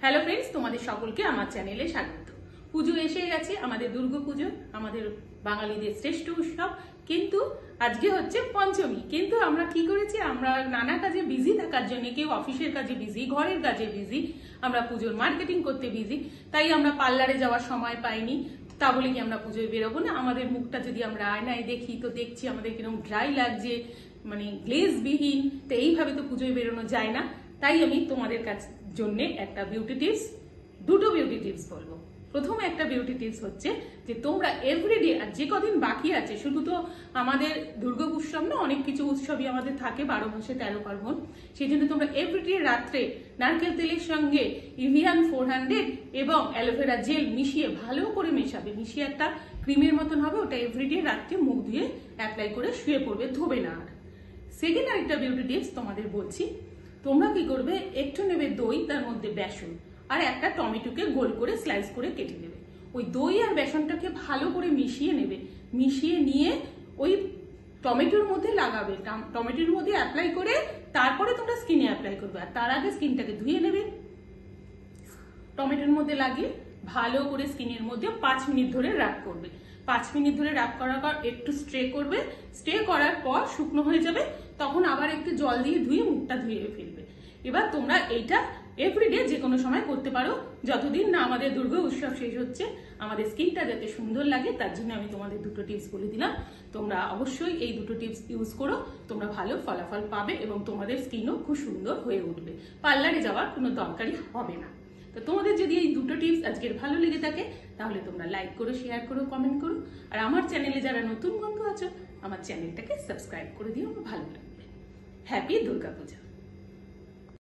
Hello friends, তোমাদের সকলকে আমার চ্যানেলে স্বাগত। পুজো এসে গেছে, আমাদের দুর্গাপুজো, আমাদের বাঙালিদের শ্রেষ্ঠ উৎসব। কিন্তু আজকে হচ্ছে পঞ্চমী। কিন্তু আমরা কি করেছি, আমরা নানা কাজে বিজি থাকার জন্য, কেউ অফিসের কাজে বিজি, ঘরের কাজে বিজি, আমরা পুজোর মার্কেটিং করতে বিজি, তাই আমরা পার্লারে যাওয়ার সময় পাইনি। তা বলে কি আমরা পুজোয় বেরোবো না? আমাদের মুখটা যদি আমরা আয়নায় দেখি তো দেখছি আমাদের কিরকম ড্রাই লাগছে, মানে গ্লেজবিহীন। তো এইভাবে তো পুজোয় বেরোনো যায় না। তাই আমি তোমাদের কাছে জন্য একটা বিউটি টিপস, দুটো বিউটি টিপস বলবো। প্রথম একটা বিউটি টিপস হচ্ছে যে তোমরা এভরিডে, আর যে কদিন বাকি আছে, শুধু তো আমাদের দুর্গা উৎসব না, অনেক কিছু উৎসবই আমাদের থাকে 12 মাসে 13 পার্বণ। সেই জন্য তোমরা এভরিডে রাত্রে নারকেল তেলের সঙ্গে ইভিয়ান 400 এবং অ্যালোভেরা জেল মিশিয়ে ভালো করে মেশাবে, মিশিয়ে একটা ক্রিমের মতন হবে। ওটা এভরিডে রাত্রে মুখ ধুয়ে অ্যাপ্লাই করে শুয়ে পড়বে, ধোবে না। আর সেকেন্ড আরেকটা বিউটি টিপস তোমাদের বলছি, তোমরা কি করবে, একটু নেবে দই, তার মধ্যে বেসন আর একটা টমেটোকে গোল করে স্লাইস করে কেটে নেবে। ওই দই আর বেসনটাকে ভালো করে মিশিয়ে নেবে, মিশিয়ে নিয়ে ওই টমেটোর মধ্যে লাগাবে, টমেটোর মধ্যে অ্যাপ্লাই করে তারপরে তোমরা স্কিনে অ্যাপ্লাই করবে। আর তার আগে স্কিনটাকে ধুয়ে নেবে, টমেটোর মধ্যে লাগিয়ে ভালো করে স্কিনের মধ্যে 5 মিনিট ধরে রাব করবে। 5 মিনিট ধরে রাব করার পর একটু স্ট্রে করবে, স্ট্রে করার পর শুকনো হয়ে যাবে, তখন আবার একটু জল দিয়ে ধুয়ে মুখটা ধুয়ে ফেলবে। এবার তোমরা এইটা এভরিডে যে কোনো সময় করতে পারো, যতদিন না আমাদের দুর্গা উৎসব শেষ হচ্ছে। আমাদের স্কিনটা যাতে সুন্দর লাগে তার জন্য আমি তোমাদের দুটো টিপস বলে দিলাম। তোমরা অবশ্যই এই দুটো টিপস ইউজ করো, তোমরা ভালো ফলাফল পাবে এবং তোমাদের স্কিনও খুব সুন্দর হয়ে উঠবে। পার্লারে যাওয়ার কোনো দরকারই হবে না। তো তোমাদের যদি এই দুটো টিপস আজকের ভালো লেগে থাকে তাহলে তোমরা লাইক করো, শেয়ার করো, কমেন্ট করো। আর আমার চ্যানেলে যারা নতুন বন্ধু আছো, আমার চ্যানেলটাকে সাবস্ক্রাইব করে দিও, ভালো লাগবে। হ্যাপি দুর্গাপূজা।